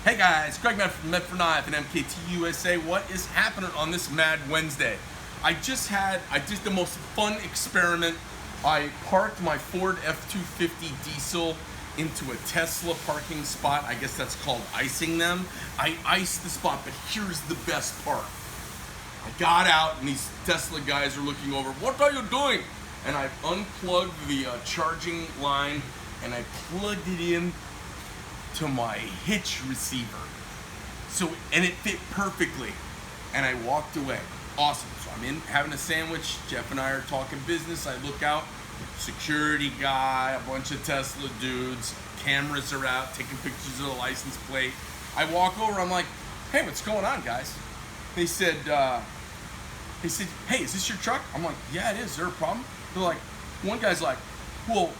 Hey guys, Greg Met from Met for Knife and MKT USA. What is happening on this Mad Wednesday? I did the most fun experiment. I parked my Ford F-250 diesel into a Tesla parking spot. I guess that's called icing them. I iced the spot, but here's the best part. I got out and these Tesla guys are looking over. What are you doing? And I unplugged the charging line and I plugged it in to my hitch receiver. And it fit perfectly. And I walked away. Awesome. So I'm in having a sandwich. Jeff and I are talking business. I look out, security guy, a bunch of Tesla dudes, cameras are out taking pictures of the license plate. I walk over, I'm like, hey, what's going on, guys? They said, hey, is this your truck? I'm like, yeah, it is. Is there a problem? They're like, one guy's like, well,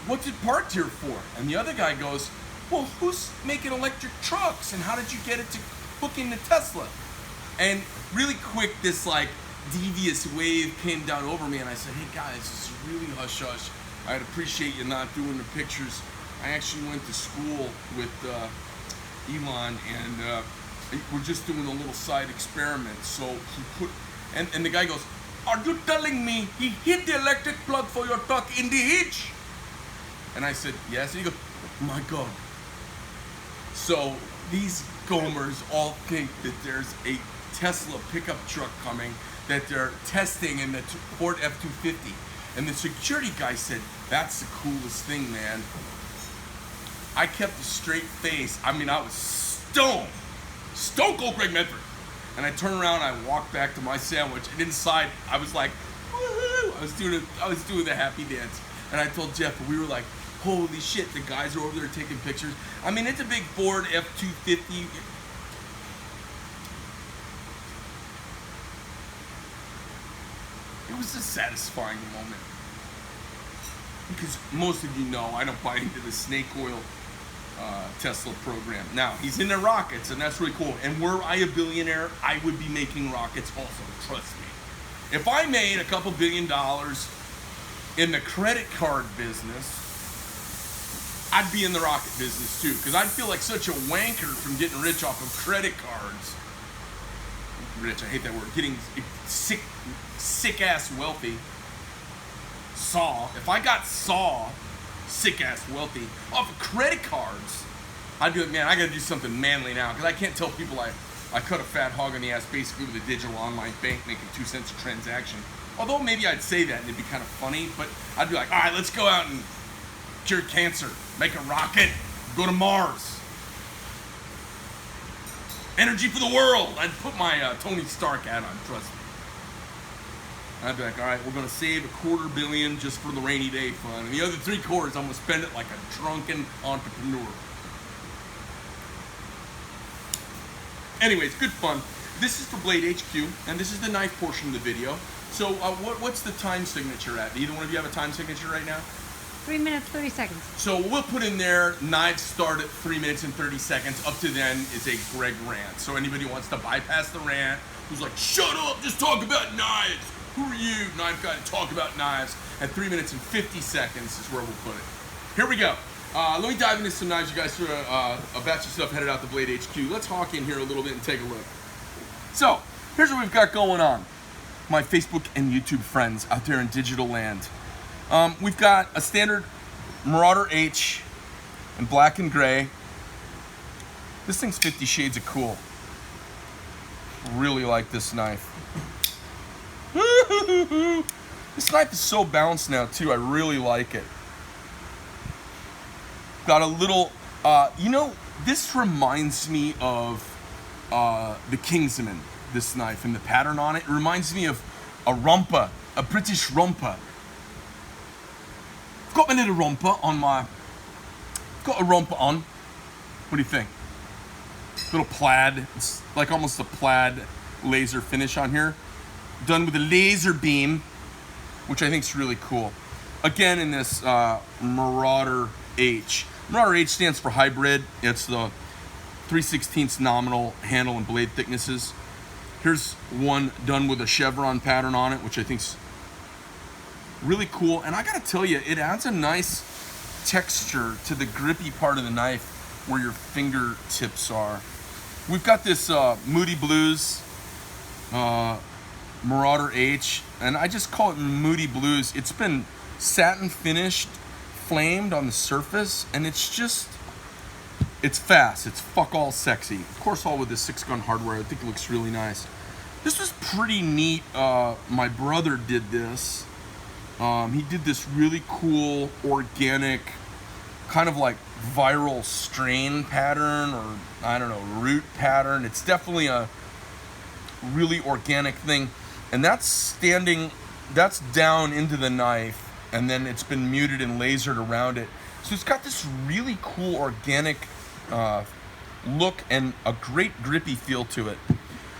what's it parked here for? And the other guy goes, well, who's making electric trucks and how did you get it to hook into Tesla? And really quick, this like devious wave came down over me and I said, hey guys, this is really hush hush. I'd appreciate you not doing the pictures. I actually went to school with Elon and we're just doing a little side experiment. So he put, and the guy goes, are you telling me he hid the electric plug for your truck in the hitch? And I said, yes. And he goes, oh my God. So these gomers all think that there's a Tesla pickup truck coming that they're testing in the Ford F-250. And the security guy said, that's the coolest thing, man. I kept a straight face. I mean, I was stone cold Greg Medford. And I turned around, I walked back to my sandwich, and inside, I was like, woohoo! I was doing the happy dance. And I told Jeff, we were like, holy shit, the guys are over there taking pictures. I mean, it's a big Ford F-250. It was a satisfying moment. Because most of you know, I don't buy into the snake oil Tesla program. Now, he's into rockets, and that's really cool. And were I a billionaire, I would be making rockets also, trust me. If I made a couple $1 billion in the credit card business, I'd be in the rocket business too, because I'd feel like such a wanker from getting rich off of credit cards. Rich, I hate that word. Getting sick-ass wealthy. If I got sick-ass wealthy off of credit cards, I'd be like, man, I gotta do something manly now, because I can't tell people I cut a fat hog in the ass basically with a digital online bank making 2 cents a transaction. Although maybe I'd say that and it'd be kind of funny, but I'd be like, all right, let's go out and cure cancer, make a rocket, go to Mars. Energy for the world. I'd put my Tony Stark hat on, trust me. I'd be like, all right, we're gonna save $250 million just for the rainy day fund. And the other 3/4, I'm gonna spend it like a drunken entrepreneur. Anyways, good fun. This is for Blade HQ, and this is the knife portion of the video. So what's the time signature at? Either one of you have a time signature right now? 3 minutes, 30 seconds. So we'll put in there, knives start at 3 minutes and 30 seconds. Up to then is a Greg rant. So anybody who wants to bypass the rant, who's like, shut up, just talk about knives. Who are you, knife guy, to talk about knives? At 3 minutes and 50 seconds is where we'll put it. Here we go. Let me dive into some knives. You guys threw a batch of stuff headed out to Blade HQ. Let's hawk in here a little bit and take a look. So here's what we've got going on. My Facebook and YouTube friends out there in digital land. We've got a standard Marauder H in black and gray. This thing's 50 shades of cool. Really like this knife. This knife is so balanced now too. I really like it. Got a little, this reminds me of the Kingsman, this knife, and the pattern on it. It reminds me of a romper, a British romper. Got my little romper on got a romper on. What do you think? Little plaid, it's like almost a plaid laser finish on here. Done with a laser beam, which I think is really cool. Again, in this Marauder H. Marauder H stands for hybrid. It's the 3/16 nominal handle and blade thicknesses. Here's one done with a chevron pattern on it, which I think's really cool. And I gotta tell you, it adds a nice texture to the grippy part of the knife where your fingertips are. We've got this Moody Blues Marauder H, and I just call it Moody Blues. It's been satin finished, flamed on the surface, and it's fast. It's fuck all sexy. Of course, all with the 6-gun hardware. I think it looks really nice. This was pretty neat. My brother did this. He did this really cool, organic, kind of like viral strain pattern, or I don't know, root pattern. It's definitely a really organic thing, and that's down into the knife, and then it's been muted and lasered around it. So it's got this really cool organic look and a great grippy feel to it.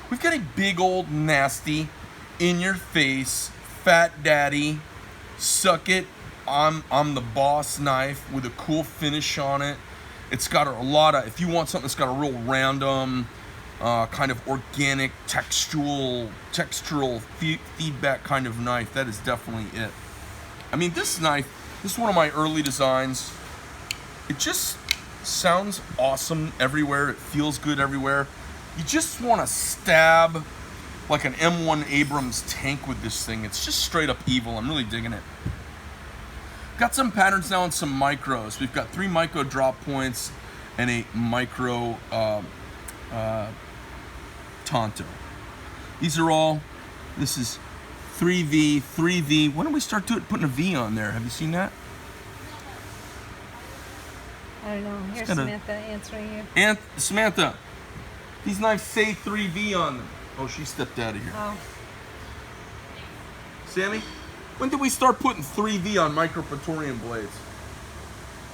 We've got a big old nasty, in your face, fat daddy, suck it, I'm the boss knife with a cool finish on it. It's got a lot of, if you want something that's got a real random, kind of organic, textural feedback kind of knife, that is definitely it. I mean, this knife, this is one of my early designs. It just sounds awesome everywhere. It feels good everywhere. You just want to stab like an M1 Abrams tank with this thing. It's just straight up evil. I'm really digging it. Got some patterns now on some micros. We've got 3 micro drop points and a micro Tonto. These are all, this is 3V, 3V. When did we start putting a V on there? Have you seen that? I don't know. Here's Samantha answering you. And Samantha, these knives say 3V on them. Oh, she stepped out of here. Oh. Sammy, when did we start putting 3V on micro Praetorian blades?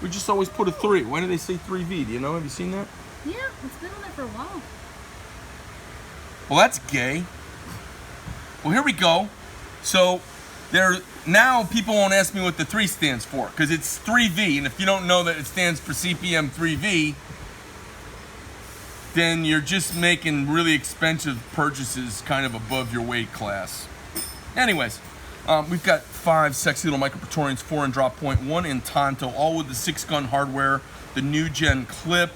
We just always put a 3. Why do they say 3V? Do you know? Have you seen that? Yeah, it's been on there for a while. Well, that's gay. Well, here we go. So now people won't ask me what the 3 stands for, because it's 3V, and if you don't know that it stands for CPM 3V, then you're just making really expensive purchases kind of above your weight class. Anyways, we've got 5 sexy little micro Praetorians, 4 in drop point, 1 in Tonto, all with the 6-gun hardware, the new gen clip.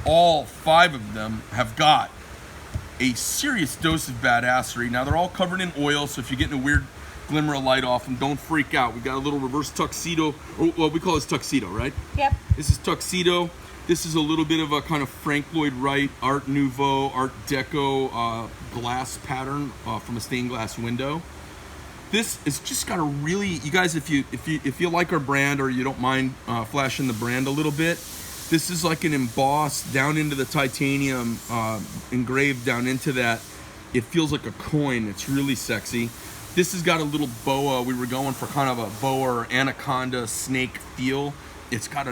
All 5 of them have got a serious dose of badassery. Now they're all covered in oil, so if you're getting a weird glimmer of light off them, don't freak out. We got a little reverse tuxedo, or well, we call this tuxedo, right? Yep. This is tuxedo. This is a little bit of a kind of Frank Lloyd Wright, Art Nouveau, Art Deco glass pattern from a stained glass window. This is just got a really, you guys, if you like our brand, or you don't mind flashing the brand a little bit, this is like an embossed down into the titanium, engraved down into that. It feels like a coin. It's really sexy. This has got a little boa. We were going for kind of a boa or anaconda snake feel. It's got a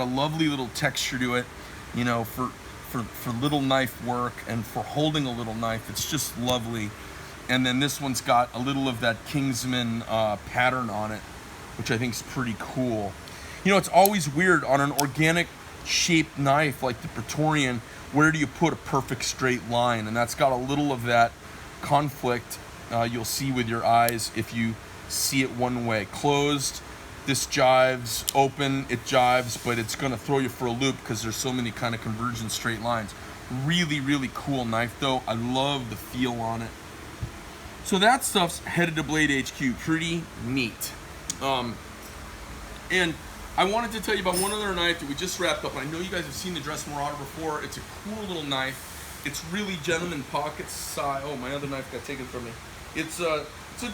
lovely little texture to it, you know, for little knife work and for holding a little knife. It's just lovely. And then this one's got a little of that Kingsman pattern on it, which I think is pretty cool. You know, it's always weird on an organic shaped knife like the Praetorian, where do you put a perfect straight line? And that's got a little of that conflict you'll see with your eyes if you see it one way. Closed, this jives. Open, it jives, but it's gonna throw you for a loop because there's so many kind of convergent straight lines. Really, really cool knife though. I love the feel on it. So that stuff's headed to Blade HQ. Pretty neat. And I wanted to tell you about one other knife that we just wrapped up. I know you guys have seen the Dress Marauder before. It's a cool little knife. It's really gentleman pocket size. Oh, my other knife got taken from me. It's a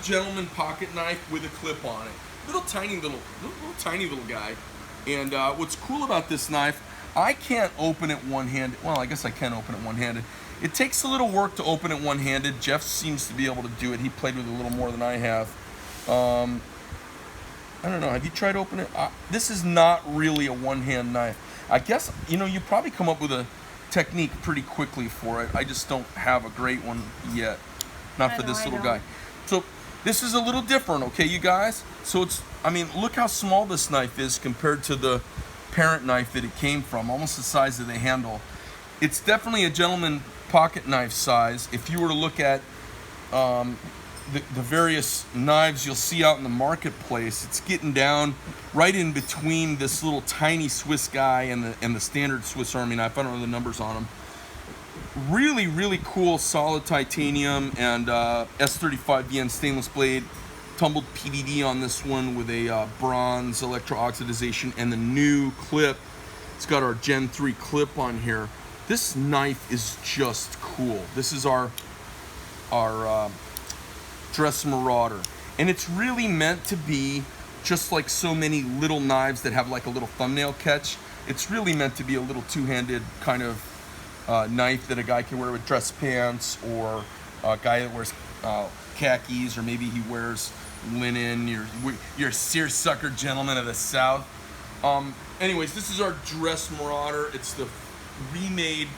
gentleman pocket knife with a clip on it. Little tiny little guy. And what's cool about this knife, I can't open it one-handed. Well, I guess I can open it one-handed. It takes a little work to open it one-handed. Jeff seems to be able to do it. He played with it a little more than I have. I don't know. Have you tried opening it? This is not really a one-hand knife. I guess, you know, you probably come up with a technique pretty quickly for it. I just don't have a great one yet. Not for this little guy. So this is a little different, okay, you guys? So it's, I mean, look how small this knife is compared to the parent knife that it came from. Almost the size of the handle. It's definitely a gentleman pocket knife size. If you were to look at the various knives you'll see out in the marketplace. It's getting down right in between this little tiny Swiss guy and the standard Swiss Army knife. I don't know the numbers on them. Really, really cool solid titanium and S35 VN stainless blade. Tumbled PVD on this one with a bronze electro-oxidization and the new clip. It's got our Gen 3 clip on here. This knife is just cool. This is our Dress Marauder. And it's really meant to be just like so many little knives that have like a little thumbnail catch. It's really meant to be a little two-handed kind of knife that a guy can wear with dress pants, or a guy that wears khakis, or maybe he wears linen. You're a seersucker gentleman of the South. Anyways, this is our Dress Marauder. It's the remade.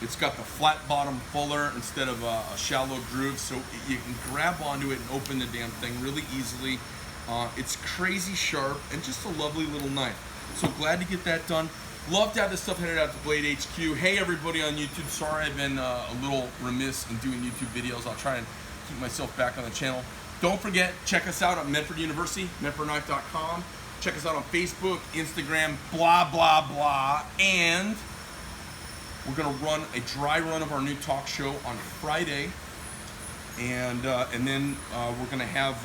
It's got the flat bottom fuller instead of a shallow groove, so you can grab onto it and open the damn thing really easily. It's crazy sharp and just a lovely little knife. So glad to get that done. Love to have this stuff headed out to Blade HQ. Hey everybody on YouTube, sorry I've been a little remiss in doing YouTube videos. I'll try and keep myself back on the channel. Don't forget, check us out at Medford University, medfordknife.com. Check us out on Facebook, Instagram, blah, blah, blah. And we're gonna run a dry run of our new talk show on Friday. And then we're gonna have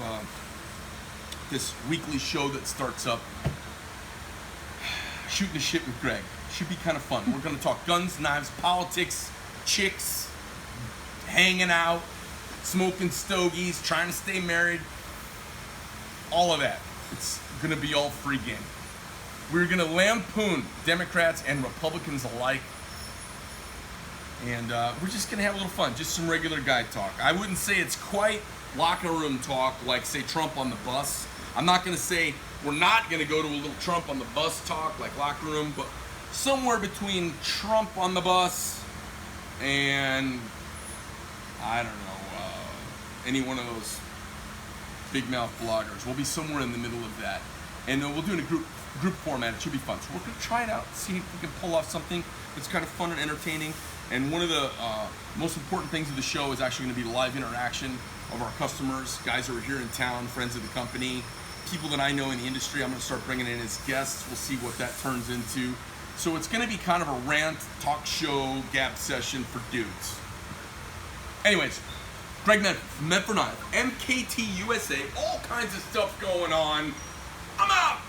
this weekly show that starts up, Shooting the Shit with Greg. Should be kind of fun. We're gonna talk guns, knives, politics, chicks, hanging out, smoking stogies, trying to stay married, all of that. It's gonna be all free game. We're gonna lampoon Democrats and Republicans alike. And we're just gonna have a little fun, just some regular guy talk. I wouldn't say it's quite locker room talk like, say, Trump on the bus. I'm not gonna say we're not gonna go to a little Trump on the bus talk like locker room, but somewhere between Trump on the bus and, I don't know, any one of those big mouth bloggers. We'll be somewhere in the middle of that. And we'll do it in a group format. It should be fun. So we're gonna try it out, see if we can pull off something that's kind of fun and entertaining. And one of the most important things of the show is actually gonna be live interaction of our customers, guys who are here in town, friends of the company, people that I know in the industry. I'm gonna start bringing in as guests. We'll see what that turns into. So it's gonna be kind of a rant, talk show, gab session for dudes. Anyways, Greg Medford, Knife, MKT USA, all kinds of stuff going on. I'm out!